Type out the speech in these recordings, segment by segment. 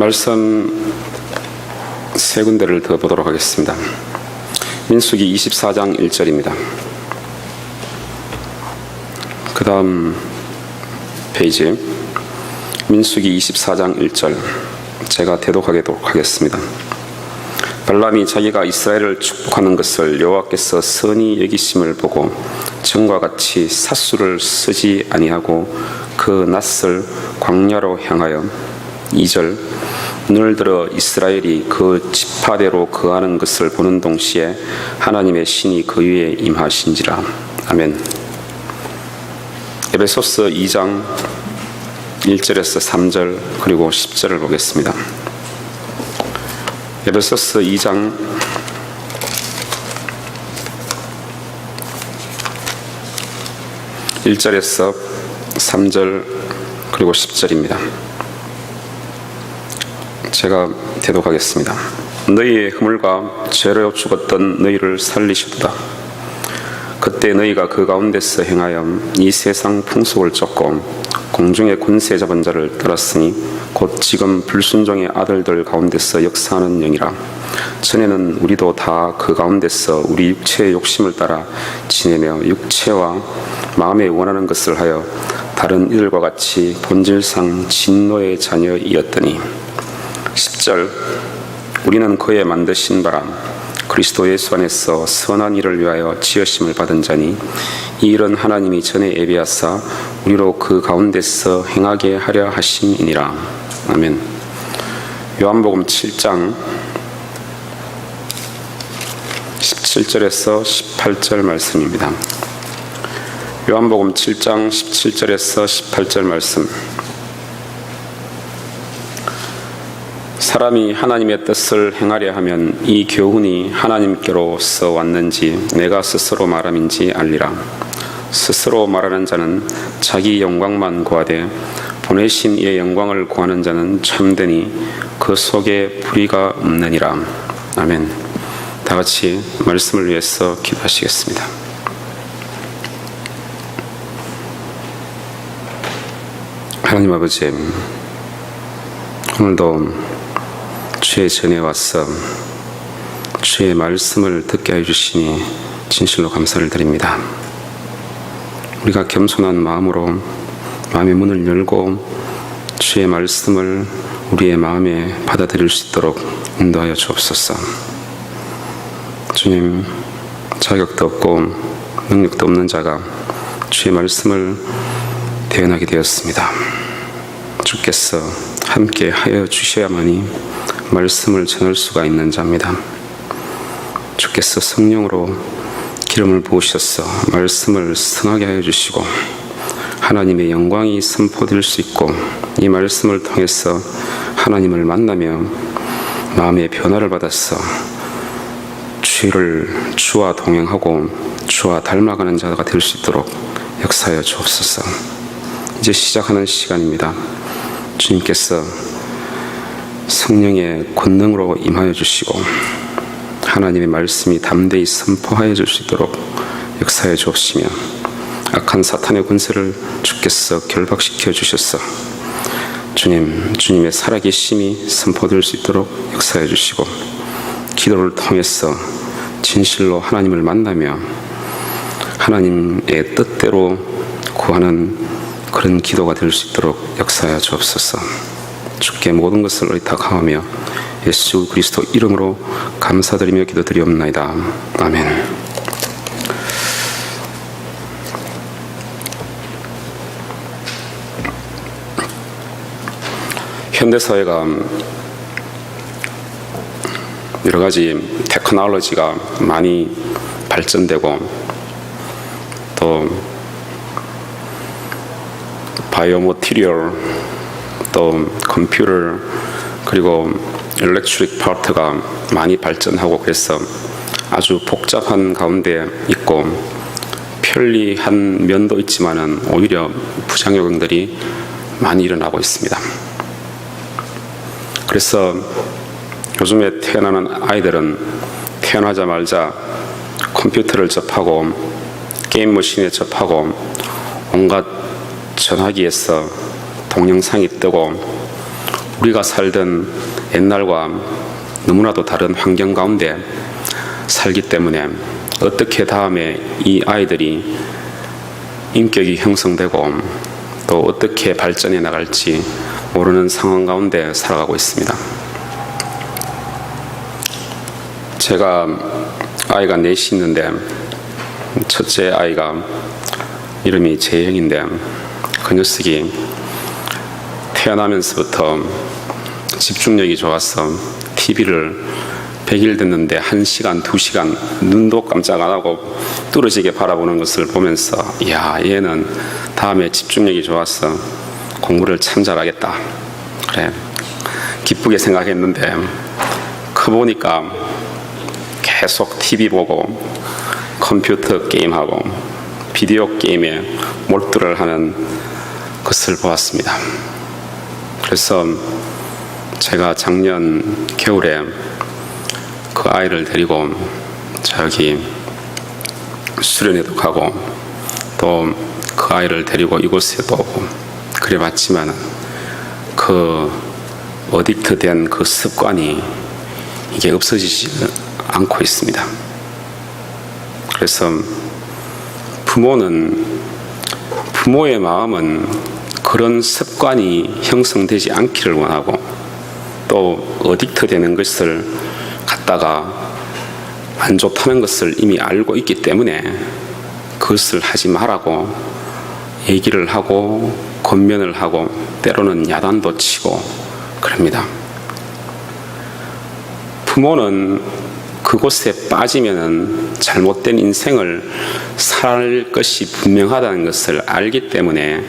말씀 세 군데를 더 보도록 하겠습니다. 민수기 24장 1절입니다. 그 다음 페이지 민수기 24장 1절 제가 대독하도록 하겠습니다. 발람이 자기가 이스라엘을 축복하는 것을 여호와께서 선히 여기심을 보고 전과 같이 삿수를 쓰지 아니하고 그 낯을 광야로 향하여 2절 눈을 들어 이스라엘이 그 지파대로 거하는 것을 보는 동시에 하나님의 신이 그 위에 임하신지라. 아멘. 에베소서 2장 1절에서 3절 그리고 10절을 보겠습니다. 에베소서 2장 1절에서 3절 그리고 10절입니다. 제가 대독하겠습니다. 너희의 허물과 죄로 죽었던 너희를 살리셨다. 그때 너희가 그 가운데서 행하여 이 세상 풍속을 쫓고 공중의 권세 잡은 자를 따랐으니 곧 지금 불순종의 아들들 가운데서 역사하는 영이라. 전에는 우리도 다 그 가운데서 우리 육체의 욕심을 따라 지내며 육체와 마음에 원하는 것을 하여 다른 이들과 같이 본질상 진노의 자녀이었더니. 10절 우리는 그의 만드신 바라 그리스도 예수 안에서 선한 일을 위하여 지으심을 받은 자니 이 일은 하나님이 전에 예비하사 우리로 그 가운데서 행하게 하려 하심이니라. 아멘. 요한복음 7장 17절에서 18절 말씀입니다. 요한복음 7장 17절에서 18절 말씀. 사람이 하나님의 뜻을 행하려 하면 이 교훈이 하나님께로서 왔는지 내가 스스로 말함인지 알리라. 스스로 말하는 자는 자기 영광만 구하되 보내신 이의 영광을 구하는 자는 참되니 그 속에 불의가 없느니라. 아멘. 다 같이 말씀을 위해서 기도하시겠습니다. 하나님 아버지, 오늘도 주의 전에 와서 주의 말씀을 듣게 해주시니 진실로 감사를 드립니다. 우리가 겸손한 마음으로 마음의 문을 열고 주의 말씀을 우리의 마음에 받아들일 수 있도록 인도하여 주옵소서. 주님, 자격도 없고 능력도 없는 자가 주의 말씀을 대언하게 되었습니다. 주께서 함께 하여 주셔야만이 말씀을 전할 수가 있는 자입니다. 주께서 성령으로 기름을 부으셔서 말씀을 승하게 하여 주시고 하나님의 영광이 선포될 수 있고 이 말씀을 통해서 하나님을 만나며 마음의 변화를 받아서 주와 동행하고 주와 닮아가는 자가 될 수 있도록 역사하여 주옵소서. 이제 시작하는 시간입니다. 주님께서 성령의 권능으로 임하여 주시고 하나님의 말씀이 담대히 선포하여 줄 수 있도록 역사해 주옵시며 악한 사탄의 권세를 주께서 결박시켜 주셔서 주님의 살아계심이 선포될 수 있도록 역사해 주시고 기도를 통해서 진실로 하나님을 만나며 하나님의 뜻대로 구하는 그런 기도가 될 수 있도록 역사하여 주옵소서. 주께 모든 것을 의탁하오며 예수 그리스도 이름으로 감사드리며 기도드리옵나이다. 아멘. 현대사회가 여러가지 테크놀로지가 많이 발전되고 또 바이오머티리얼 또 컴퓨터 그리고 일렉트릭 파트가 많이 발전하고 그래서 아주 복잡한 가운데 있고 편리한 면도 있지만은 오히려 부작용들이 많이 일어나고 있습니다. 그래서 요즘에 태어나는 아이들은 태어나자마자 컴퓨터를 접하고 게임 머신에 접하고 온갖 전화기에서 동영상이 뜨고 우리가 살던 옛날과 너무나도 다른 환경 가운데 살기 때문에 어떻게 다음에 이 아이들이 인격이 형성되고 또 어떻게 발전해 나갈지 모르는 상황 가운데 살아가고 있습니다. 제가 아이가 넷이 있는데 첫째 아이가 이름이 재형인데 그 녀석이 태어나면서부터 집중력이 좋아서 TV를 100일 됐는데 1시간, 2시간 눈도 깜짝 안 하고 뚫어지게 바라보는 것을 보면서 이야, 얘는 다음에 집중력이 좋아서 공부를 참 잘하겠다. 그래, 기쁘게 생각했는데 커보니까 계속 TV 보고 컴퓨터 게임하고 비디오 게임에 몰두를 하는 것을 보았습니다. 그래서 제가 작년 겨울에 그 아이를 데리고 저기 수련회도 가고 또 그 아이를 데리고 이곳에도 오고 그래 봤지만 그 어딕트 된 그 습관이 이게 없어지지 않고 있습니다. 그래서 부모의 마음은 그런 습관이 형성되지 않기를 원하고 또 어딕트 되는 것을 갖다가 안 좋다는 것을 이미 알고 있기 때문에 그것을 하지 말라고 얘기를 하고 권면을 하고 때로는 야단도 치고 그럽니다. 부모는 그곳에 빠지면은 잘못된 인생을 살 것이 분명하다는 것을 알기 때문에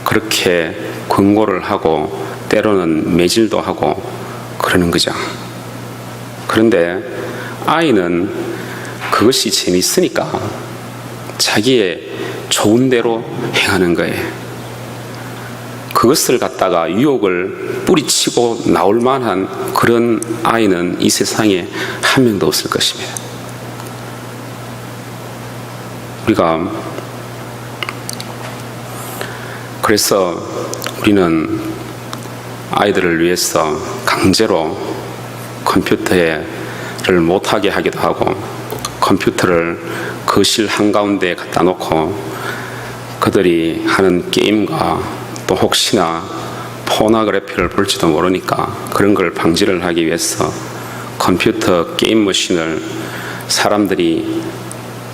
그렇게 권고를 하고 때로는 매질도 하고 그러는 거죠. 그런데 아이는 그것이 재밌으니까 자기의 좋은 대로 행하는 거예요. 그것을 갖다가 유혹을 뿌리치고 나올 만한 그런 아이는 이 세상에 한 명도 없을 것입니다. 우리가 그래서 우리는 아이들을 위해서 강제로 컴퓨터를 못하게 하기도 하고 컴퓨터를 거실 한가운데 갖다 놓고 그들이 하는 게임과 또 혹시나 포너그래피를 볼지도 모르니까 그런 걸 방지를 하기 위해서 컴퓨터 게임 머신을 사람들이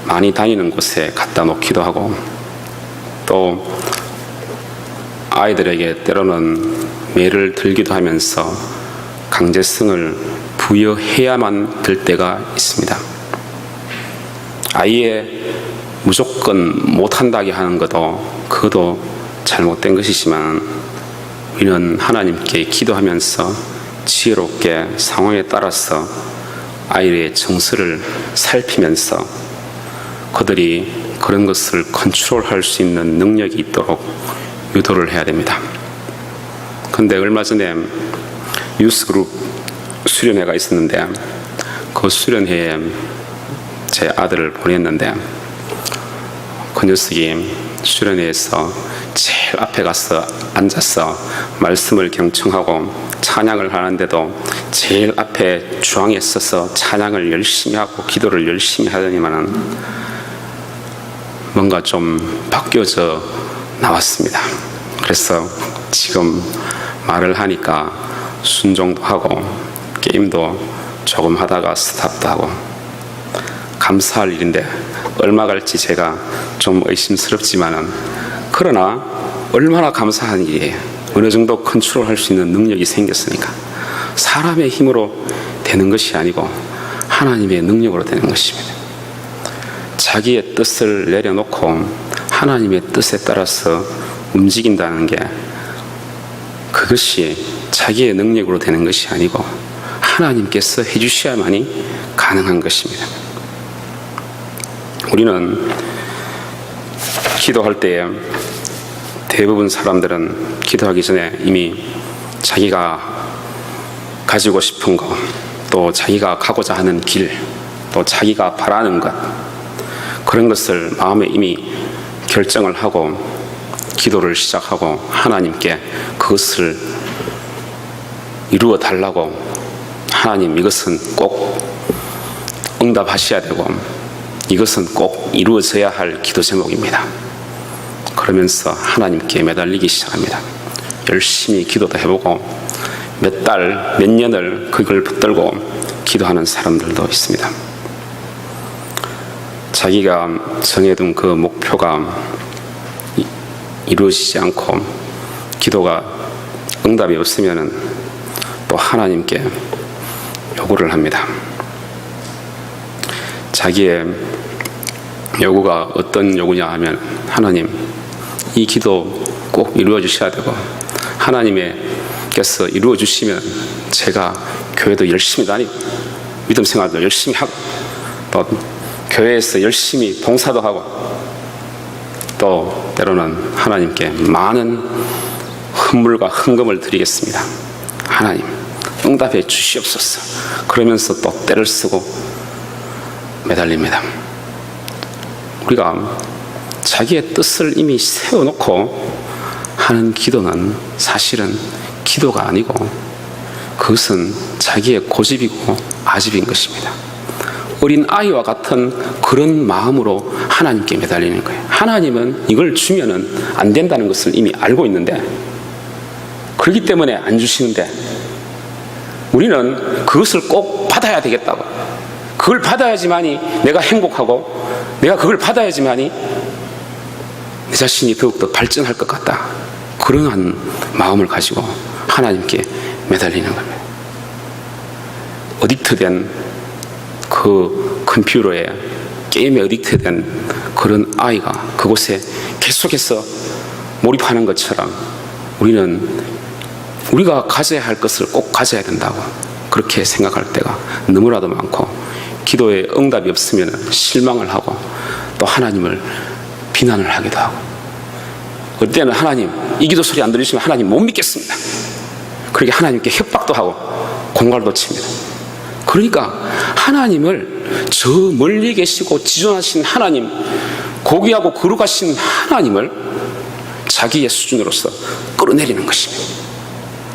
많이 다니는 곳에 갖다 놓기도 하고 또 아이들에게 때로는 매를 들기도 하면서 강제성을 부여해야만 될 때가 있습니다. 아예 무조건 못한다게 하는 것도 그것도 잘못된 것이지만 우리는 하나님께 기도하면서 지혜롭게 상황에 따라서 아이의 정서를 살피면서 그들이 그런 것을 컨트롤할 수 있는 능력이 있도록 유도를 해야 됩니다. 그런데 얼마 전에 유스그룹 수련회가 있었는데 그 수련회에 제 아들을 보냈는데 그 녀석이 수련회에서 제일 앞에 가서 앉아서 말씀을 경청하고 찬양을 하는데도 제일 앞에 주황에 서서 찬양을 열심히 하고 기도를 열심히 하더니만은 뭔가 좀 바뀌어져 나왔습니다. 그래서 지금 말을 하니까 순종도 하고 게임도 조금 하다가 스탑도 하고 감사할 일인데 얼마 갈지 제가 좀 의심스럽지만은 그러나 얼마나 감사한 일이에요. 어느 정도 컨트롤할 수 있는 능력이 생겼으니까 사람의 힘으로 되는 것이 아니고 하나님의 능력으로 되는 것입니다. 자기의 뜻을 내려놓고 하나님의 뜻에 따라서 움직인다는 게 그것이 자기의 능력으로 되는 것이 아니고 하나님께서 해주셔야만이 가능한 것입니다. 우리는 기도할 때에 대부분 사람들은 기도하기 전에 이미 자기가 가지고 싶은 것, 또 자기가 가고자 하는 길, 또 자기가 바라는 것, 그런 것을 마음에 이미 결정을 하고 기도를 시작하고 하나님께 그것을 이루어 달라고 하나님 이것은 꼭 응답하셔야 되고 이것은 꼭 이루어져야 할 기도 제목입니다. 그러면서 하나님께 매달리기 시작합니다. 열심히 기도도 해보고 몇 달, 몇 년을 그걸 붙들고 기도하는 사람들도 있습니다. 자기가 정해둔 그 목표가 이루어지지 않고 기도가 응답이 없으면 또 하나님께 요구를 합니다. 자기의 요구가 어떤 요구냐 하면 하나님 이 기도 꼭 이루어 주셔야 되고 하나님께서 이루어 주시면 제가 교회도 열심히 다니고 믿음 생활도 열심히 하고 또 교회에서 열심히 봉사도 하고 또 때로는 하나님께 많은 헌물과 헌금을 드리겠습니다. 하나님 응답해 주시옵소서. 그러면서 또 때를 쓰고 매달립니다. 우리가 자기의 뜻을 이미 세워놓고 하는 기도는 사실은 기도가 아니고 그것은 자기의 고집이고 아집인 것입니다. 어린 아이와 같은 그런 마음으로 하나님께 매달리는 거예요. 하나님은 이걸 주면은 안 된다는 것을 이미 알고 있는데 그렇기 때문에 안 주시는데 우리는 그것을 꼭 받아야 되겠다고, 그걸 받아야지만이 내가 행복하고 내가 그걸 받아야지만이 내 자신이 더욱더 발전할 것 같다, 그러한 마음을 가지고 하나님께 매달리는 겁니다. 어딕트된 그 컴퓨터에 게임에 어딕트된 그런 아이가 그곳에 계속해서 몰입하는 것처럼 우리는 우리가 가져야 할 것을 꼭 가져야 된다고 그렇게 생각할 때가 너무나도 많고 기도에 응답이 없으면 실망을 하고 또 하나님을 비난을 하기도 하고 어떨 때는 하나님 이 기도 소리 안 들으시면 하나님 못 믿겠습니다. 그렇게 하나님께 협박도 하고 공갈도 칩니다. 그러니까 하나님을 저 멀리 계시고 지존하신 하나님, 고귀하고 거룩하신 하나님을 자기의 수준으로서 끌어내리는 것입니다.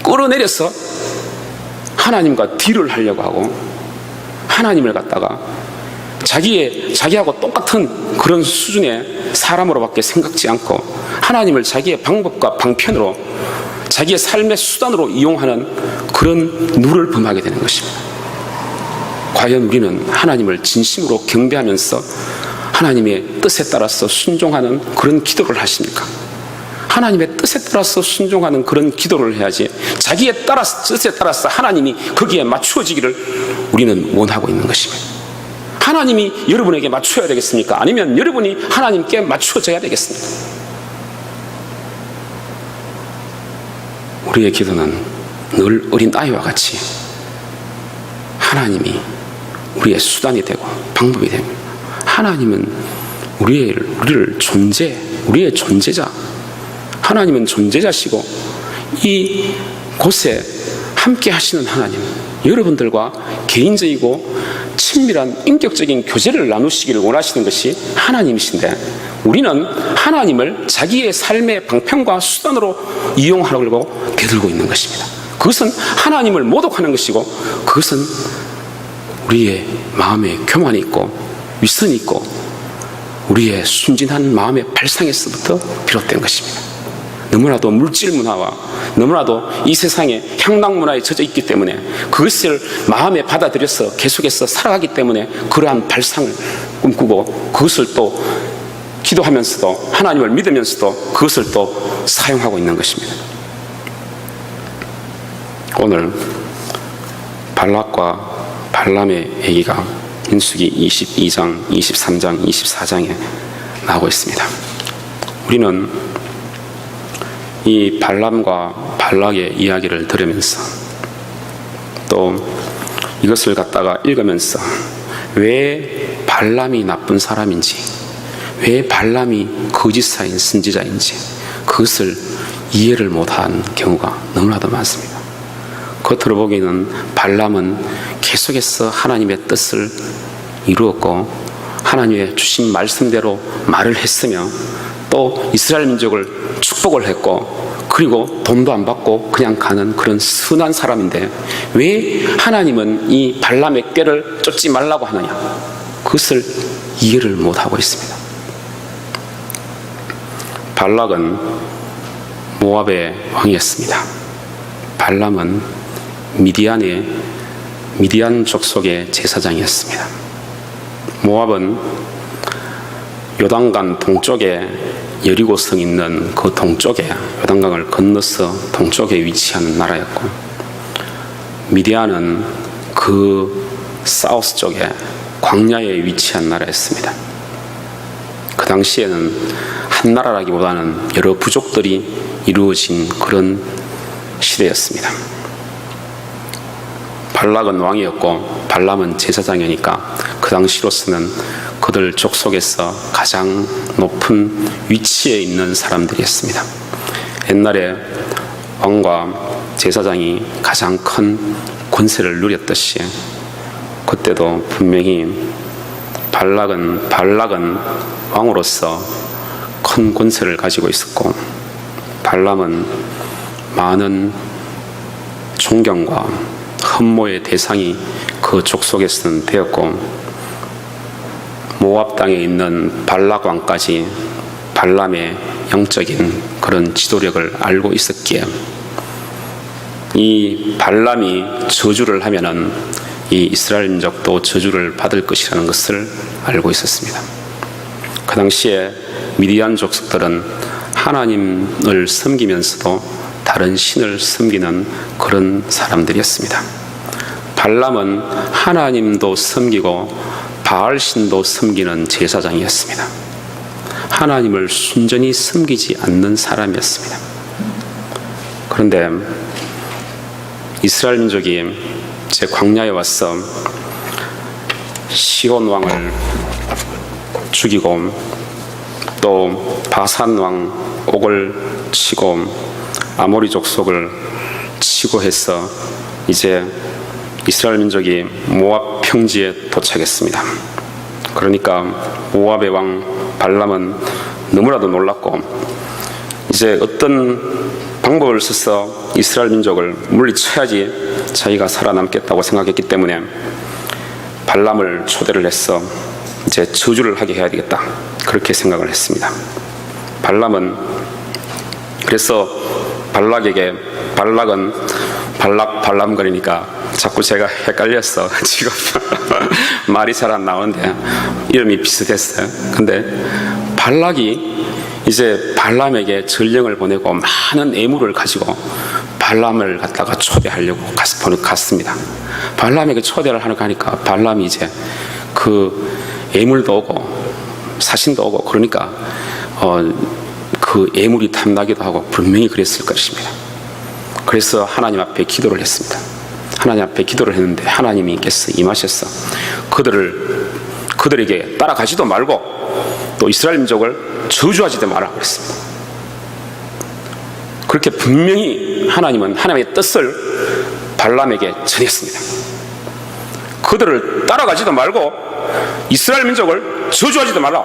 끌어내려서 하나님과 딜을 하려고 하고 하나님을 갖다가 자기하고 똑같은 그런 수준의 사람으로밖에 생각지 않고 하나님을 자기의 방법과 방편으로 자기의 삶의 수단으로 이용하는 그런 누를 범하게 되는 것입니다. 과연 우리는 하나님을 진심으로 경배하면서 하나님의 뜻에 따라서 순종하는 그런 기도를 하십니까? 하나님의 뜻에 따라서 순종하는 그런 기도를 해야지 자기의 뜻에 따라서 하나님이 거기에 맞추어지기를 우리는 원하고 있는 것입니다. 하나님이 여러분에게 맞춰야 되겠습니까? 아니면 여러분이 하나님께 맞추어져야 되겠습니까? 우리의 기도는 늘 어린 아이와 같이 하나님이 우리의 수단이 되고 방법이 됩니다. 하나님은 우리의 존재자, 하나님은 존재자시고 이 곳에 함께 하시는 하나님, 여러분들과 개인적이고 친밀한 인격적인 교제를 나누시기를 원하시는 것이 하나님이신데 우리는 하나님을 자기의 삶의 방편과 수단으로 이용하려고 대들고 있는 것입니다. 그것은 하나님을 모독하는 것이고 그것은 우리의 마음에 교만이 있고 위선이 있고 우리의 순진한 마음의 발상에서부터 비롯된 것입니다. 너무나도 물질 문화와 너무나도 이 세상의 향락 문화에 젖어 있기 때문에 그것을 마음에 받아들여서 계속해서 살아가기 때문에 그러한 발상을 꿈꾸고 그것을 또 기도하면서도 하나님을 믿으면서도 그것을 또 사용하고 있는 것입니다. 오늘 발락과 발람의 얘기가 민수기 22장, 23장, 24장에 나오고 있습니다. 우리는 이 발람과 발락의 이야기를 들으면서 또 이것을 갖다가 읽으면서 왜 발람이 나쁜 사람인지, 왜 발람이 거짓사인 선지자인지 그것을 이해를 못한 경우가 너무나도 많습니다. 겉으로 보기에는 발람은 계속해서 하나님의 뜻을 이루었고 하나님의 주신 말씀대로 말을 했으며 또 이스라엘 민족을 축복을 했고 그리고 돈도 안 받고 그냥 가는 그런 선한 사람인데 왜 하나님은 이 발람의 꾀를 쫓지 말라고 하느냐? 그것을 이해를 못하고 있습니다. 발락은 모압의 왕이었습니다. 발람은 미디안 족속의 제사장이었습니다. 모압은 요단강 동쪽에 여리고성 있는 그 동쪽에 요단강을 건너서 동쪽에 위치한 나라였고 미디안은 그 사우스 쪽에 광야에 위치한 나라였습니다. 그 당시에는 한 나라라기보다는 여러 부족들이 이루어진 그런 시대였습니다. 발락은 왕이었고 발람은 제사장이니까 그 당시로서는 그들 족속에서 가장 높은 위치에 있는 사람들이었습니다. 옛날에 왕과 제사장이 가장 큰 권세를 누렸듯이 그때도 분명히 발락은 왕으로서 큰 권세를 가지고 있었고 발람은 많은 존경과 흠모의 대상이 그 족속에서는 되었고 모압 땅에 있는 발락 왕까지 발람의 영적인 그런 지도력을 알고 있었기에 이 발람이 저주를 하면은 이 이스라엘 민족도 저주를 받을 것이라는 것을 알고 있었습니다. 그 당시에 미디안 족속들은 하나님을 섬기면서도 다른 신을 섬기는 그런 사람들이었습니다. 발람은 하나님도 섬기고 바알신도 섬기는 제사장이었습니다. 하나님을 순전히 섬기지 않는 사람이었습니다. 그런데 이스라엘 민족이 제 광야에 와서 시온 왕을 죽이고 또 바산 왕 옥을 치고 아모리 족속을 치고 해서 이제 이스라엘 민족이 모압 평지에 도착했습니다. 그러니까 모압의 왕 발람은 너무나도 놀랐고 이제 어떤 방법을 써서 이스라엘 민족을 물리쳐야지 자기가 살아남겠다고 생각했기 때문에 발람을 초대를 해서 이제 저주를 하게 해야 되겠다 그렇게 생각을 했습니다. 발람은 그래서 발락은 발람거리니까 자꾸 제가 헷갈렸어. 지금 말이 잘 안 나오는데 이름이 비슷했어요. 근데 발락이 이제 발람에게 전령을 보내고 많은 애물을 가지고 발람을 갖다가 초대하려고 갔습니다. 발람에게 초대를 하러 가니까 발람이 이제 그 애물도 오고 사신도 오고 그러니까 그 애물이 탐나기도 하고 분명히 그랬을 것입니다. 그래서 하나님 앞에 기도를 했습니다. 하나님 앞에 기도를 했는데 하나님께서 임하셔서 그들에게 따라가지도 말고 또 이스라엘 민족을 저주하지도 마라 그랬습니다. 그렇게 분명히 하나님은 하나님의 뜻을 발람에게 전했습니다. 그들을 따라가지도 말고 이스라엘 민족을 저주하지도 말라.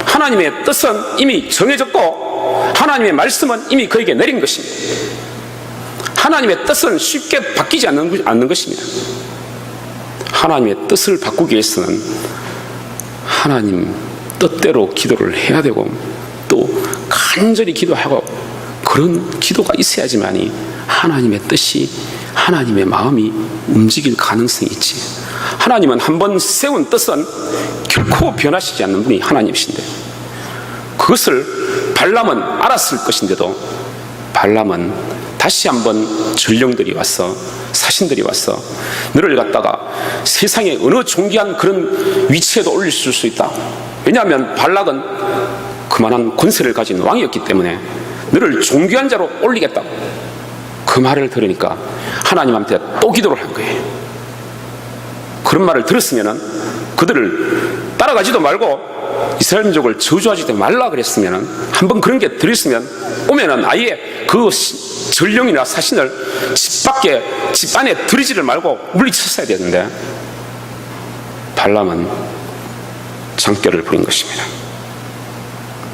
하나님의 뜻은 이미 정해졌고 하나님의 말씀은 이미 그에게 내린 것입니다. 하나님의 뜻은 쉽게 바뀌지 않는 것입니다. 하나님의 뜻을 바꾸기 위해서는 하나님 뜻대로 기도를 해야 되고 또 간절히 기도하고 그런 기도가 있어야지만이 하나님의 뜻이 하나님의 마음이 움직일 가능성이 있지. 하나님은 한번 세운 뜻은 결코 변하시지 않는 분이 하나님이신데 그것을 발람은 알았을 것인데도 발람은 다시 한번 전령들이 와서 사신들이 와서 너를 갖다가 세상에 어느 존귀한 그런 위치에도 올릴 수 있다. 왜냐하면 발락은 그만한 권세를 가진 왕이었기 때문에 너를 존귀한 자로 올리겠다고 그 말을 들으니까 하나님한테 또 기도를 한 거예요. 그런 말을 들었으면 그들을 따라가지도 말고 이스라엘 민족을 저주하지도 말라 그랬으면 한번 그런 게 들었으면 오면은 아예 그 전령이나 사신을 집 안에 들이지를 말고 물리쳤어야 되는데 발람은 장결을 부린 것입니다.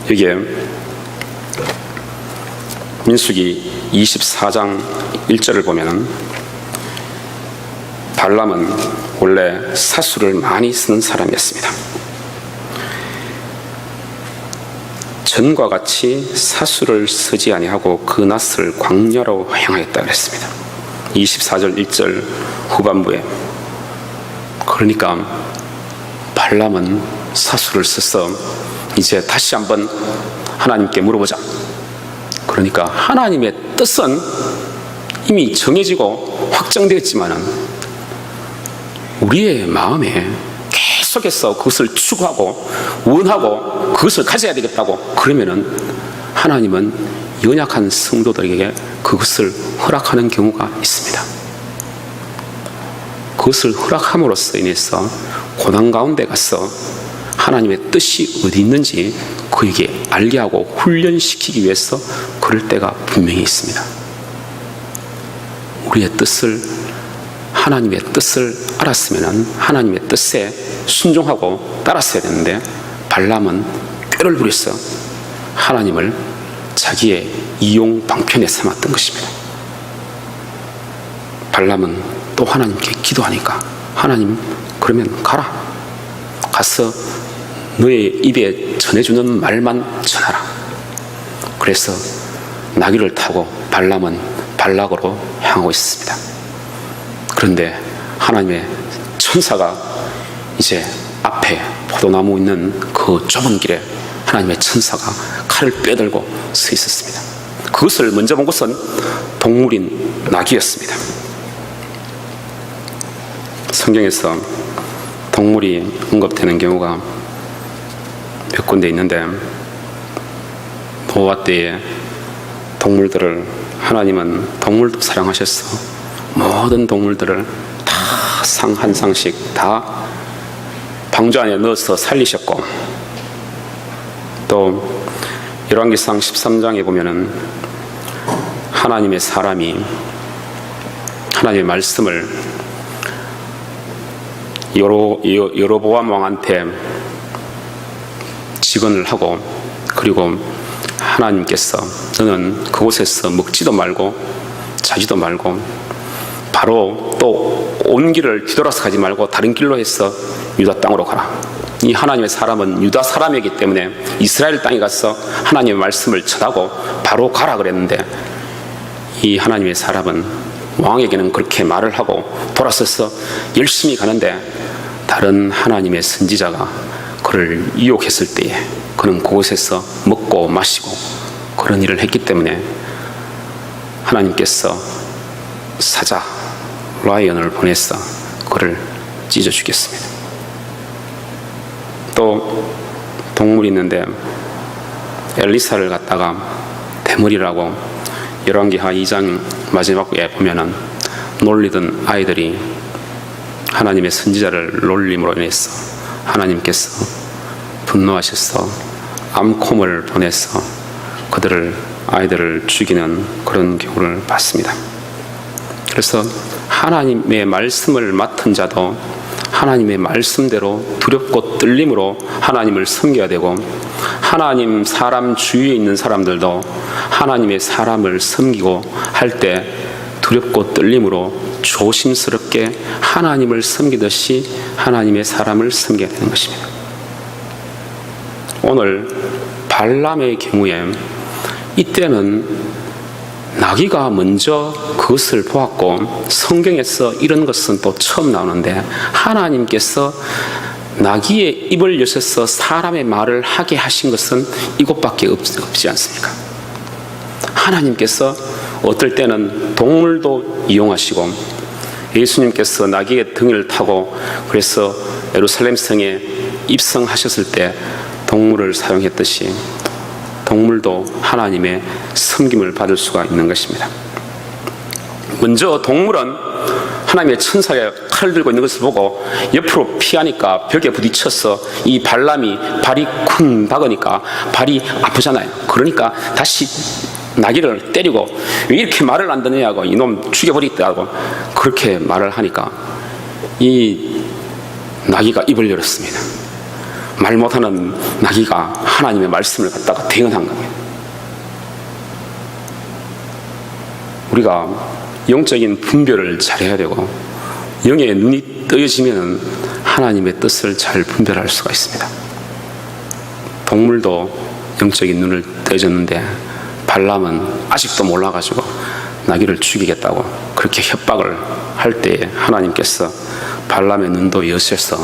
이게 민수기 24장 1절을 보면 발람은 원래 사수를 많이 쓰는 사람이었습니다. 전과 같이 사수를 쓰지 아니하고 그 낯을 광야로 행하였다 그랬습니다. 24절 1절 후반부에. 그러니까 발람은 사수를 써서 이제 다시 한번 하나님께 물어보자. 그러니까 하나님의 뜻은 이미 정해지고 확정되었지만은 우리의 마음에 계속해서 그것을 추구하고 원하고 그것을 가져야 되겠다고 그러면은 하나님은 연약한 성도들에게 그것을 허락하는 경우가 있습니다. 그것을 허락함으로써 인해서 고난 가운데 가서 하나님의 뜻이 어디 있는지 그에게 알게 하고 훈련시키기 위해서 그럴 때가 분명히 있습니다. 우리의 뜻을, 하나님의 뜻을 알았으면 하나님의 뜻에 순종하고 따랐어야 되는데 발람은 꾀를 부려서 하나님을 자기의 이용 방편에 삼았던 것입니다. 발람은 또 하나님께 기도하니까 하나님 그러면 가서 너의 입에 전해주는 말만 전하라. 그래서 나귀를 타고 발람은 발락으로 향하고 있습니다. 그런데 하나님의 천사가 이제 앞에 포도나무 있는 그 좁은 길에 하나님의 천사가 칼을 빼들고 서 있었습니다. 그것을 먼저 본 것은 동물인 나귀였습니다. 성경에서 동물이 언급되는 경우가 몇 군데 있는데 노아 때에 동물들을 하나님은 동물도 사랑하셔서 모든 동물들을 다 상 한 상씩 다 방주 안에 넣어서 살리셨고 또 열왕기상 13장에 보면은 하나님의 사람이 하나님의 말씀을 여로보암 왕한테 직언을 하고 그리고 하나님께서 너는 그곳에서 먹지도 말고 자지도 말고 바로 또 온 길을 뒤돌아서 가지 말고 다른 길로 해서 유다 땅으로 가라. 이 하나님의 사람은 유다 사람이기 때문에 이스라엘 땅에 가서 하나님의 말씀을 전하고 바로 가라 그랬는데 이 하나님의 사람은 왕에게는 그렇게 말을 하고 돌아서서 열심히 가는데 다른 하나님의 선지자가 그를 유혹했을 때에 그는 그곳에서 먹고 마시고 그런 일을 했기 때문에 하나님께서 사자 라이언을 보내서 그를 찢어 죽였습니다. 또 동물이 있는데 엘리사를 갖다가 대머리라고 열왕기하 2장 마지막에 보면은 놀리던 아이들이 하나님의 선지자를 놀림으로 인해서 하나님께서 분노하셔서 암콤을 보내서 아이들을 죽이는 그런 경우를 봤습니다. 그래서 하나님의 말씀을 맡은 자도 하나님의 말씀대로 두렵고 떨림으로 하나님을 섬겨야 되고 하나님 사람 주위에 있는 사람들도 하나님의 사람을 섬기고 할 때 두렵고 떨림으로 조심스럽게 하나님을 섬기듯이 하나님의 사람을 섬겨야 되는 것입니다. 오늘 발람의 경우에 이때는 나귀가 먼저 그것을 보았고 성경에서 이런 것은 또 처음 나오는데 하나님께서 나귀의 입을 여셔서 사람의 말을 하게 하신 것은 이것밖에 없지 않습니까? 하나님께서 어떨 때는 동물도 이용하시고 예수님께서 나귀의 등을 타고 그래서 예루살렘 성에 입성하셨을 때 동물을 사용했듯이 동물도 하나님의 섬김을 받을 수가 있는 것입니다. 먼저 동물은 하나님의 천사가 칼을 들고 있는 것을 보고 옆으로 피하니까 벽에 부딪혀서 이 발람이 발이 쿵 박으니까 발이 아프잖아요. 그러니까 다시 나귀를 때리고 왜 이렇게 말을 안 듣느냐고 이놈 죽여버리겠다고 그렇게 말을 하니까 이 나귀가 입을 열었습니다. 말 못하는 나귀가 하나님의 말씀을 갖다가 대언한 겁니다. 우리가 영적인 분별을 잘해야 되고 영의 눈이 뜨여지면 하나님의 뜻을 잘 분별할 수가 있습니다. 동물도 영적인 눈을 떼줬는데 발람은 아직도 몰라가지고 나귀를 죽이겠다고 그렇게 협박을 할 때에 하나님께서 발람의 눈도 여셔서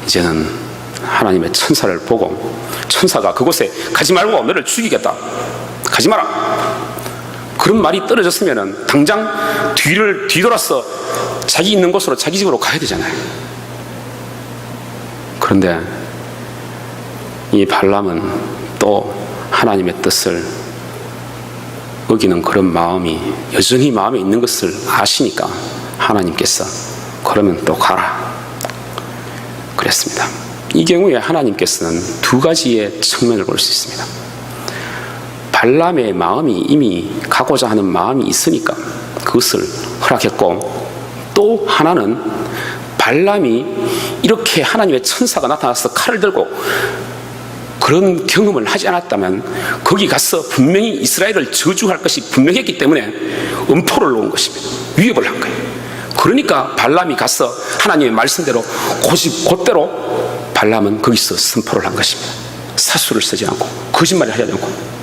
이제는 하나님의 천사를 보고 천사가 그곳에 가지 말고 너를 죽이겠다, 가지 마라, 그런 말이 떨어졌으면 당장 뒤돌아서 자기 있는 곳으로 자기 집으로 가야 되잖아요. 그런데 이 발람은 또 하나님의 뜻을 어기는 그런 마음이 여전히 마음에 있는 것을 아시니까 하나님께서 그러면 또 가라 그랬습니다. 이 경우에 하나님께서는 두 가지의 측면을 볼 수 있습니다. 발람의 마음이 이미 가고자 하는 마음이 있으니까 그것을 허락했고, 또 하나는 발람이 이렇게 하나님의 천사가 나타나서 칼을 들고 그런 경험을 하지 않았다면 거기 가서 분명히 이스라엘을 저주할 것이 분명했기 때문에 엄포를 놓은 것입니다. 위협을 한 거예요. 그러니까 발람이 가서 하나님의 말씀대로 곧대로 발람은 거기서 선포를 한 것입니다. 사수를 쓰지 않고 거짓말을 하지 않고.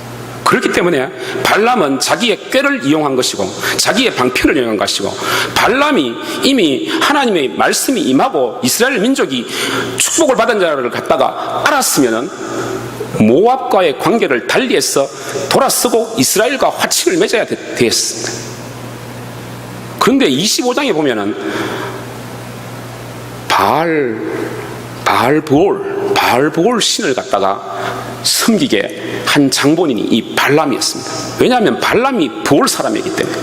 그렇기 때문에 발람은 자기의 꾀를 이용한 것이고 자기의 방편을 이용한 것이고, 발람이 이미 하나님의 말씀이 임하고 이스라엘 민족이 축복을 받은 자를 갖다가 알았으면은 모압과의 관계를 달리해서 돌아서고 이스라엘과 화친을 맺어야 되었습니다. 그런데 25장에 보면은 바알보올 신을 갖다가 섬기게 한 장본인이 이 발람이었습니다. 왜냐하면 발람이 보올 사람이기 때문에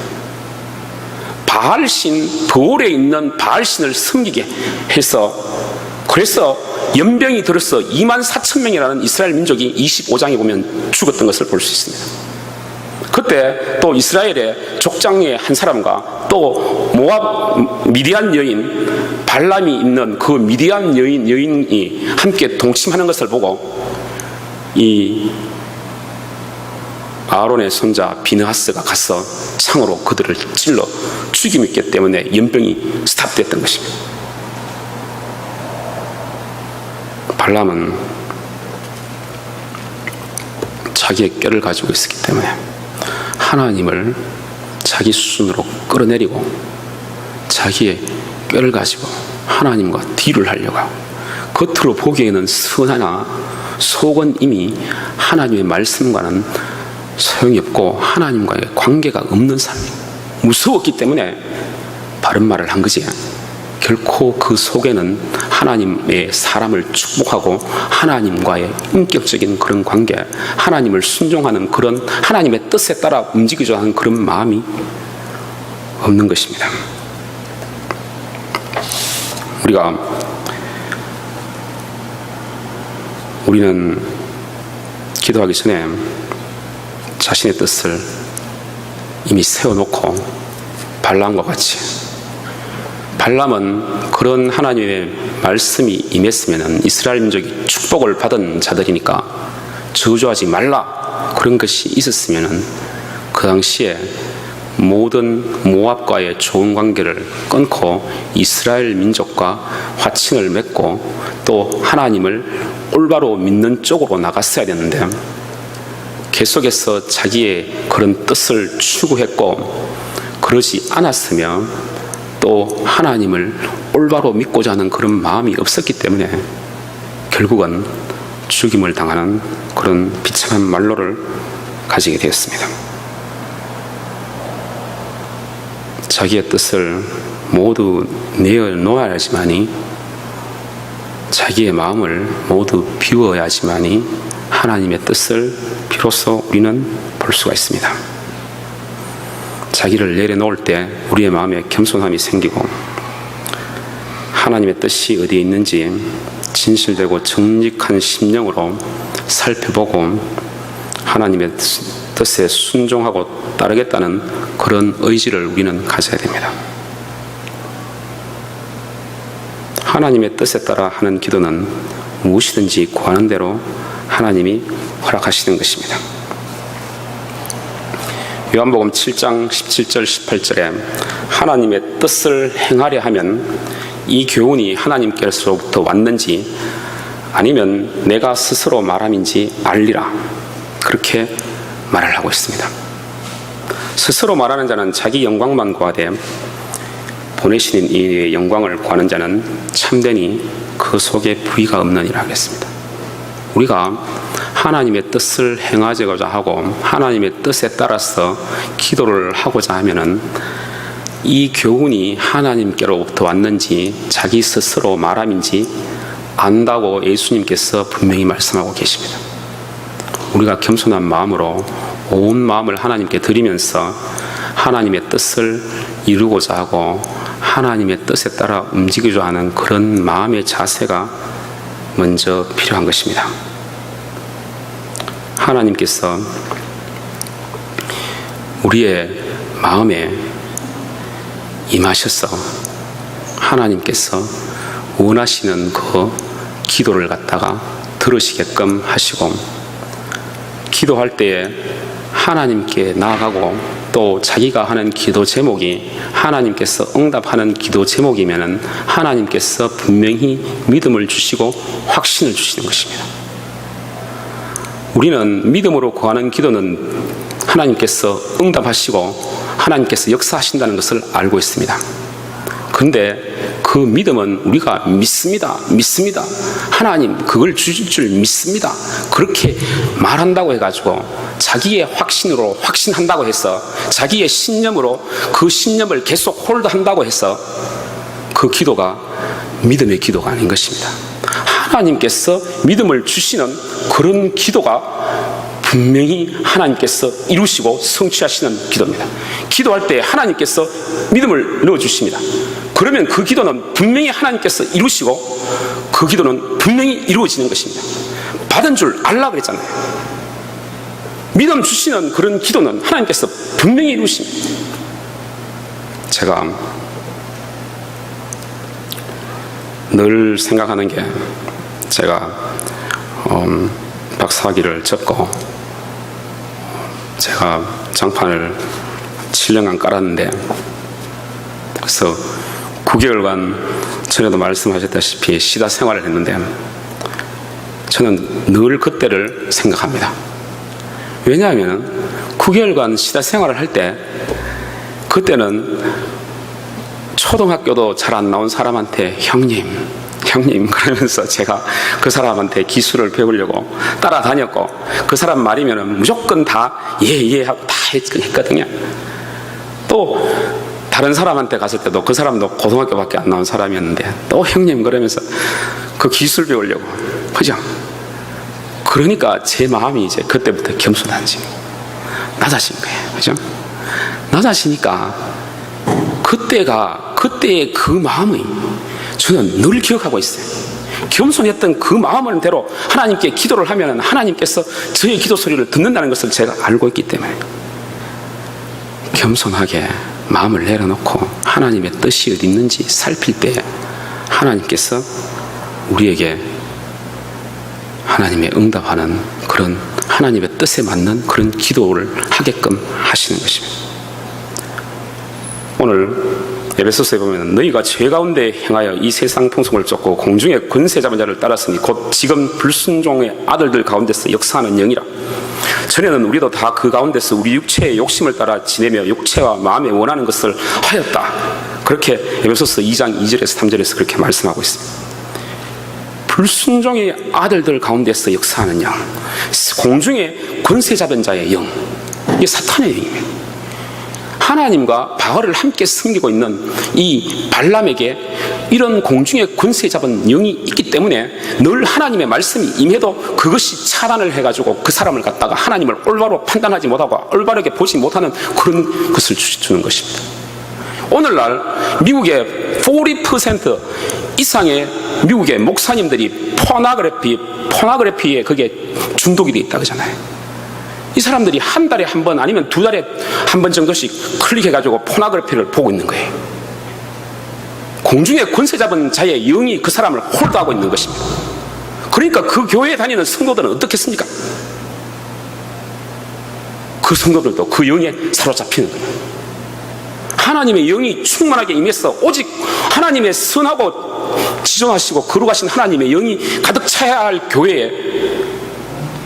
보올에 있는 바알신을 섬기게 해서, 그래서 연병이 들어서 24,000명이라는 이스라엘 민족이 25장에 보면 죽었던 것을 볼 수 있습니다. 그때 또 이스라엘의 족장의 한 사람과 또 모압 미디안 여인 발람이 있는 그 미디안 여인이 함께 동침하는 것을 보고 이 아론의 손자 비느하스가 가서 창으로 그들을 찔러 죽임했기 때문에 연병이 스탑됐던 것입니다. 발람은 자기의 꾀를 가지고 있었기 때문에 하나님을 자기 수준으로 끌어내리고 자기의 꾀를 가지고 하나님과 딜을 하려고 하고, 겉으로 보기에는 선하나 속은 이미 하나님의 말씀과는 소용이 없고 하나님과의 관계가 없는 사람이에요. 무서웠기 때문에 바른 말을 한 거지, 결코 그 속에는 하나님의 사람을 축복하고 하나님과의 인격적인 그런 관계, 하나님을 순종하는 그런 하나님의 뜻에 따라 움직이자 하는 그런 마음이 없는 것입니다. 우리는 기도하기 전에 자신의 뜻을 이미 세워놓고 발람과 같이, 발람은 그런 하나님의 말씀이 임했으면 이스라엘 민족이 축복을 받은 자들이니까 저주하지 말라 그런 것이 있었으면 그 당시에 모든 모압과의 좋은 관계를 끊고 이스라엘 민족과 화친을 맺고 또 하나님을 올바로 믿는 쪽으로 나갔어야 되는데 계속해서 자기의 그런 뜻을 추구했고 그러지 않았으며 또 하나님을 올바로 믿고자 하는 그런 마음이 없었기 때문에 결국은 죽임을 당하는 그런 비참한 말로를 가지게 되었습니다. 자기의 뜻을 모두 내어놓아야지만이, 자기의 마음을 모두 비워야지만이 하나님의 뜻을 비로소 우리는 볼 수가 있습니다. 자기를 내려놓을 때 우리의 마음에 겸손함이 생기고 하나님의 뜻이 어디에 있는지 진실되고 정직한 심령으로 살펴보고 하나님의 뜻에 순종하고 따르겠다는 그런 의지를 우리는 가져야 됩니다. 하나님의 뜻에 따라 하는 기도는 무엇이든지 구하는 대로 하나님이 허락하시는 것입니다. 요한복음 7장 17절 18절에 하나님의 뜻을 행하려 하면 이 교훈이 하나님께로부터 왔는지 아니면 내가 스스로 말함인지 알리라, 그렇게 말을 하고 있습니다. 스스로 말하는 자는 자기 영광만 구하되 보내시는 이의 영광을 구하는 자는 참되니 그 속에 부의가 없느니라 하겠습니다. 우리가 하나님의 뜻을 행하고자 하고 하나님의 뜻에 따라서 기도를 하고자 하면은 이 교훈이 하나님께로부터 왔는지 자기 스스로 말함인지 안다고 예수님께서 분명히 말씀하고 계십니다. 우리가 겸손한 마음으로 온 마음을 하나님께 드리면서 하나님의 뜻을 이루고자 하고 하나님의 뜻에 따라 움직이고자 하는 그런 마음의 자세가 먼저 필요한 것입니다. 하나님께서 우리의 마음에 임하셔서 하나님께서 원하시는 그 기도를 갖다가 들으시게끔 하시고, 기도할 때에 하나님께 나아가고 또 자기가 하는 기도 제목이 하나님께서 응답하는 기도 제목이면은 하나님께서 분명히 믿음을 주시고 확신을 주시는 것입니다. 우리는 믿음으로 구하는 기도는 하나님께서 응답하시고 하나님께서 역사하신다는 것을 알고 있습니다. 그런데 그 믿음은 우리가 믿습니다. 하나님 그걸 주실 줄 믿습니다. 그렇게 말한다고 해가지고 자기의 확신으로 확신한다고 해서 자기의 신념으로 그 신념을 계속 홀드한다고 해서 그 기도가 믿음의 기도가 아닌 것입니다. 하나님께서 믿음을 주시는 그런 기도가 분명히 하나님께서 이루시고 성취하시는 기도입니다. 기도할 때 하나님께서 믿음을 넣어주십니다. 그러면 그 기도는 분명히 하나님께서 이루시고 그 기도는 분명히 이루어지는 것입니다. 받은 줄 알라 그랬잖아요. 믿음 주시는 그런 기도는 하나님께서 분명히 이루십니다. 제가 늘 생각하는 게, 제가 박사학위를 접고 제가 장판을 7년간 깔았는데, 그래서 9개월간 전에도 말씀하셨다시피 시다 생활을 했는데 저는 늘 그때를 생각합니다. 왜냐하면 9개월간 시다 생활을 할 때, 그때는 초등학교도 잘 안 나온 사람한테 형님 그러면서 제가 그 사람한테 기술을 배우려고 따라다녔고, 그 사람 말이면 무조건 다 예 하고 다 했거든요. 또 다른 사람한테 갔을 때도 그 사람도 고등학교밖에 안 나온 사람이었는데 또 형님 그러면서 그 기술 배우려고, 그죠? 그러니까 제 마음이 이제 그때부터 겸손한지 낮아진 거예요. 그죠? 낮아지니까 그때의 그 마음이 저는 늘 기억하고 있어요. 겸손했던 그 마음대로 하나님께 기도를 하면 하나님께서 저의 기도 소리를 듣는다는 것을 제가 알고 있기 때문에 겸손하게 마음을 내려놓고 하나님의 뜻이 어디 있는지 살필 때 하나님께서 우리에게 하나님의 응답하는 그런 하나님의 뜻에 맞는 그런 기도를 하게끔 하시는 것입니다. 오늘 에베소서에 보면 너희가 죄 가운데 행하여 이 세상 풍속을 쫓고 공중의 권세 잡은 자를 따랐으니 곧 지금 불순종의 아들들 가운데서 역사하는 영이라. 전에는 우리도 다 그 가운데서 우리 육체의 욕심을 따라 지내며 육체와 마음에 원하는 것을 하였다. 그렇게 에베소서 2장 2절에서 3절에서 그렇게 말씀하고 있습니다. 불순종의 아들들 가운데서 역사하는 영, 공중의 권세 잡은 자의 영, 이게 사탄의 영입니다. 하나님과 바알을 함께 섬기고 있는 이 발람에게 이런 공중의 권세 잡은 영이 있기 때문에 늘 하나님의 말씀이 임해도 그것이 차단을 해가지고 그 사람을 갖다가 하나님을 올바로 판단하지 못하고 올바르게 보지 못하는 그런 것을 주는 것입니다. 오늘날 미국의 40% 이상의 미국의 목사님들이 포너그래피에 그게 중독이 되어 있다 그러잖아요. 이 사람들이 한 달에 한 번 아니면 두 달에 한 번 정도씩 클릭해가지고 포너그래피를 보고 있는 거예요. 공중에 권세 잡은 자의 영이 그 사람을 홀드하고 있는 것입니다. 그러니까 그 교회에 다니는 성도들은 어떻겠습니까? 그 성도들도 그 영에 사로잡히는 거예요. 하나님의 영이 충만하게 임해서 오직 하나님의 선하고 지존하시고 거룩하신 하나님의 영이 가득 차야 할 교회에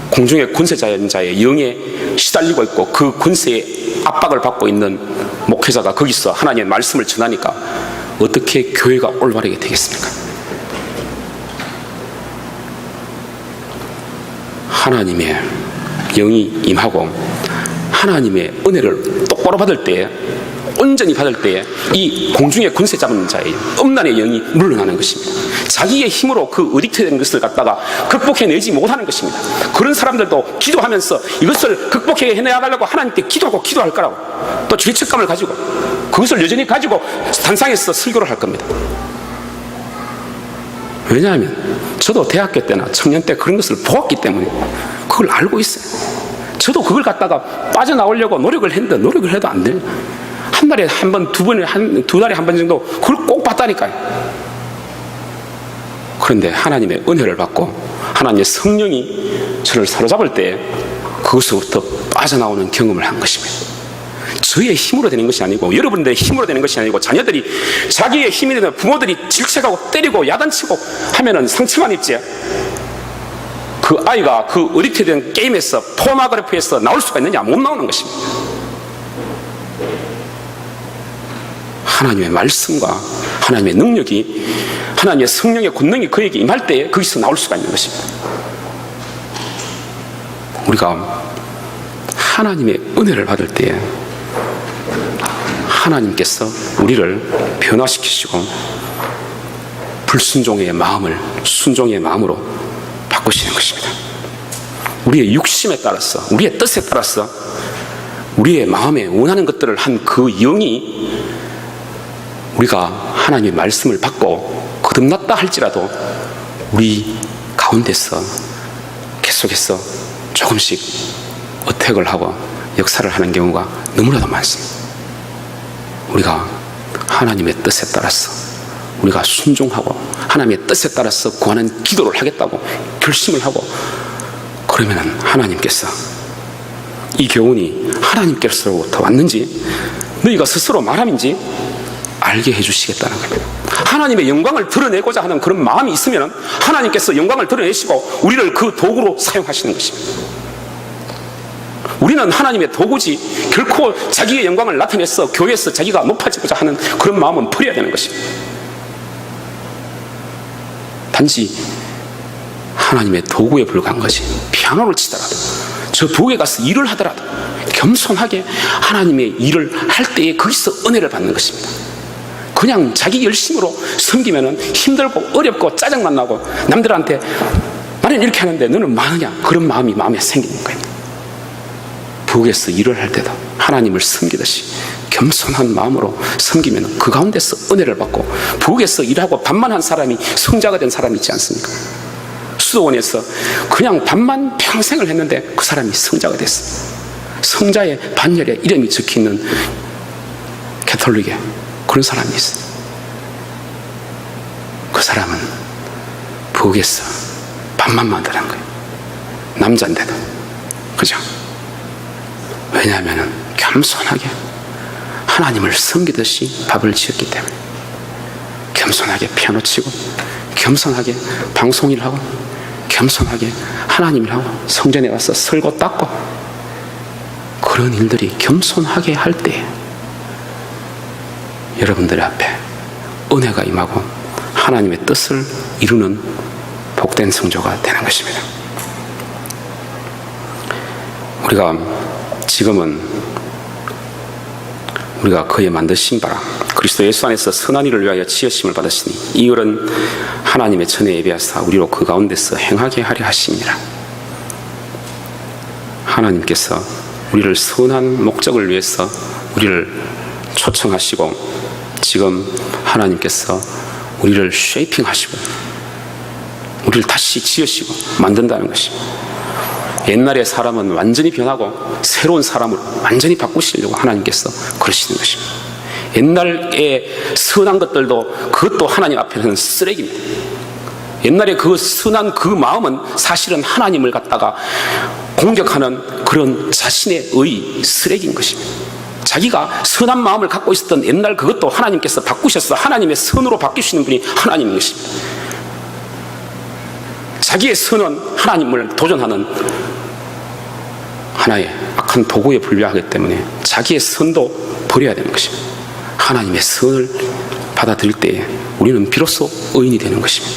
공중의 권세자의 영에 시달리고 있고 그 권세의 압박을 받고 있는 목회자가 거기서 하나님의 말씀을 전하니까 어떻게 교회가 올바르게 되겠습니까? 하나님의 영이 임하고 하나님의 은혜를 똑바로 받을 때에, 온전히 받을 때에 이 공중의 권세 잡는 자의 음란의 영이 물러나는 것입니다. 자기의 힘으로 그 어딕트된 것을 갖다가 극복해내지 못하는 것입니다. 그런 사람들도 기도하면서 이것을 극복해내야하려고 하나님께 기도하고 기도할 거라고, 또 죄책감을 가지고 그것을 여전히 가지고 단상에서 설교를 할 겁니다. 왜냐하면 저도 대학교 때나 청년 때 그런 것을 보았기 때문에 그걸 알고 있어요. 저도 그걸 갖다가 빠져나오려고 노력을 했는데 노력을 해도 안 돼요. 한 달에 한 번, 두 달에 한 번 정도 그걸 꼭 봤다니까요. 그런데 하나님의 은혜를 받고 하나님의 성령이 저를 사로잡을 때 그것으로부터 빠져나오는 경험을 한 것입니다. 저의 힘으로 되는 것이 아니고, 여러분들의 힘으로 되는 것이 아니고, 자녀들이 자기의 힘이 되면 부모들이 질책하고 때리고 야단치고 하면은 상처만 입지, 그 아이가 그 어딕트된 게임에서, 포노그래피에서 나올 수가 있느냐? 못 나오는 것입니다. 하나님의 말씀과 하나님의 능력이, 하나님의 성령의 권능이 그에게 임할 때에 거기서 나올 수가 있는 것입니다. 우리가 하나님의 은혜를 받을 때에 하나님께서 우리를 변화시키시고 불순종의 마음을 순종의 마음으로 바꾸시는 것입니다. 우리의 육심에 따라서, 우리의 뜻에 따라서 우리의 마음에 원하는 것들을 한 그 영이, 우리가 하나님의 말씀을 받고 거듭났다 할지라도 우리 가운데서 계속해서 조금씩 어택을 하고 역사를 하는 경우가 너무나도 많습니다. 우리가 하나님의 뜻에 따라서 우리가 순종하고 하나님의 뜻에 따라서 구하는 기도를 하겠다고 결심을 하고, 그러면 하나님께서 이 교훈이 하나님께로부터 왔는지 너희가 스스로 말함인지 알게 해주시겠다는 겁니다. 하나님의 영광을 드러내고자 하는 그런 마음이 있으면 하나님께서 영광을 드러내시고 우리를 그 도구로 사용하시는 것입니다. 우리는 하나님의 도구지 결코 자기의 영광을 나타내서 교회에서 자기가 높아지고자 하는 그런 마음은 버려야 되는 것입니다. 단지 하나님의 도구에 불과한 것이, 피아노를 치더라도, 저 부엌에 가서 일을 하더라도 겸손하게 하나님의 일을 할 때에 거기서 은혜를 받는 것입니다. 그냥 자기 열심으로 섬기면 힘들고 어렵고 짜증만 나고 남들한테 나는 이렇게 하는데 너는 많으냐, 그런 마음이 마음에 생기는 거예요. 부엌에서 일을 할 때도 하나님을 섬기듯이 겸손한 마음으로 섬기면 그 가운데서 은혜를 받고, 부엌에서 일하고 밥만 한 사람이 성자가 된 사람이 있지 않습니까? 수도원에서 그냥 밥만 평생을 했는데 그 사람이 성자가 됐어요. 성자의 반열에 이름이 적혀있는 가톨릭에 그런 사람이 있어요. 그 사람은 부엌에서 밥만 만드는 거예요. 남자인데도. 그죠? 왜냐하면 겸손하게 하나님을 섬기듯이 밥을 지었기 때문에, 겸손하게 피아노 치고, 겸손하게 방송일 하고, 겸손하게 하나님을 하고, 성전에 가서 설고 닦고, 그런 일들이 겸손하게 할 때 여러분들 앞에 은혜가 임하고 하나님의 뜻을 이루는 복된 성도가 되는 것입니다. 우리가 지금은 우리가 그의 만드신 바라 그리스도 예수 안에서 선한 일을 위하여 지으심을 받으시니 이 일은 하나님의 전에 예비하사 우리로 그 가운데서 행하게 하려 하심이라. 하나님께서 우리를 선한 목적을 위해서 우리를 초청하시고, 지금 하나님께서 우리를 쉐이핑하시고 우리를 다시 지으시고 만든다는 것입니다. 옛날의 사람은 완전히 변하고 새로운 사람으로 완전히 바꾸시려고 하나님께서 그러시는 것입니다. 옛날에 선한 것들도 그것도 하나님 앞에서는 쓰레기입니다. 옛날에 그 선한 그 마음은 사실은 하나님을 갖다가 공격하는 그런 자신의 의 쓰레기인 것입니다. 자기가 선한 마음을 갖고 있었던 옛날 그것도 하나님께서 바꾸셔서 하나님의 선으로 바뀌시는 분이 하나님인 것입니다. 자기의 선은 하나님을 도전하는 하나의 악한 도구에 불과하기 때문에 자기의 선도 버려야 되는 것입니다. 하나님의 선을 받아들일 때에 우리는 비로소 의인이 되는 것입니다.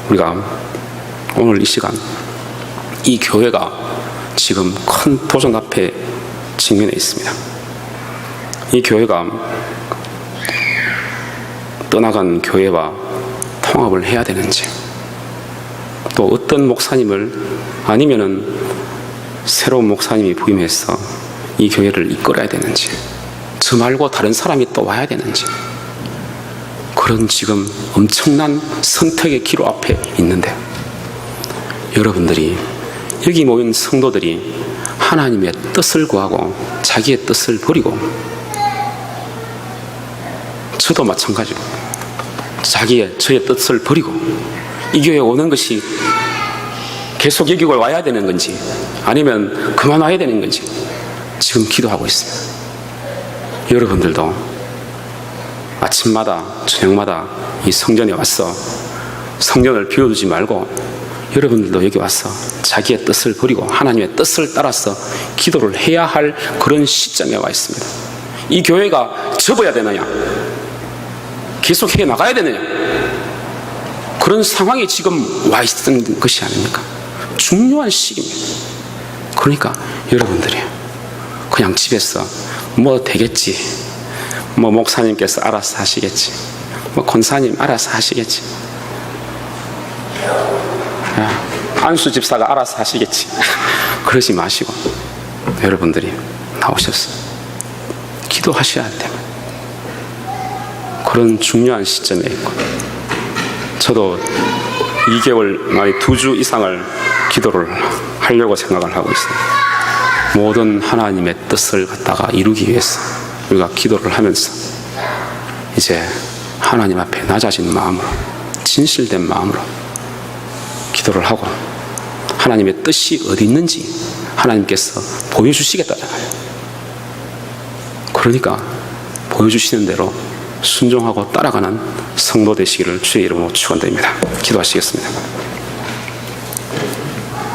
우리가 오늘 이 시간 이 교회가 지금 큰 도전 앞에 직면해 있습니다. 이 교회가 떠나간 교회와 통합을 해야 되는지, 또 어떤 목사님을 아니면은 새로운 목사님이 부임해서 이 교회를 이끌어야 되는지, 저 말고 다른 사람이 또 와야 되는지, 그런 지금 엄청난 선택의 기로 앞에 있는데, 여러분들이 여기 모인 성도들이 하나님의 뜻을 구하고 자기의 뜻을 버리고, 저도 마찬가지로 저의 뜻을 버리고 이 교회에 오는 것이 계속 여기 와야 되는 건지 아니면 그만 와야 되는 건지 지금 기도하고 있습니다. 여러분들도 아침마다 저녁마다 이 성전에 와서 성전을 비워두지 말고 여러분들도 여기 와서 자기의 뜻을 버리고 하나님의 뜻을 따라서 기도를 해야 할 그런 시점에 와 있습니다. 이 교회가 접어야 되느냐, 계속 해 나가야 되느냐, 그런 상황이 지금 와 있는 것이 아닙니까? 중요한 시기입니다. 그러니까 여러분들이 그냥 집에서 뭐 되겠지, 뭐 목사님께서 알아서 하시겠지, 뭐 권사님 알아서 하시겠지, 안수 집사가 알아서 하시겠지, 그러지 마시고 여러분들이 나오셔서 기도하셔야 됩니다. 그런 중요한 시점에 있고, 저도 2개월, 많이 2주 이상을 기도를 하려고 생각을 하고 있습니다. 모든 하나님의 뜻을 갖다가 이루기 위해서 우리가 기도를 하면서 이제 하나님 앞에 낮아진 마음으로, 진실된 마음으로 기도를 하고 하나님의 뜻이 어디 있는지 하나님께서 보여주시겠다잖아요. 그러니까 보여주시는 대로 순종하고 따라가는 성도 되시기를 주의 이름으로 축원드립니다. 기도하시겠습니다.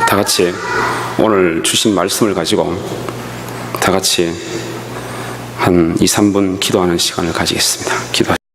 다 같이 오늘 주신 말씀을 가지고 다 같이 한 2, 3분 기도하는 시간을 가지겠습니다. 기도하시겠습니다.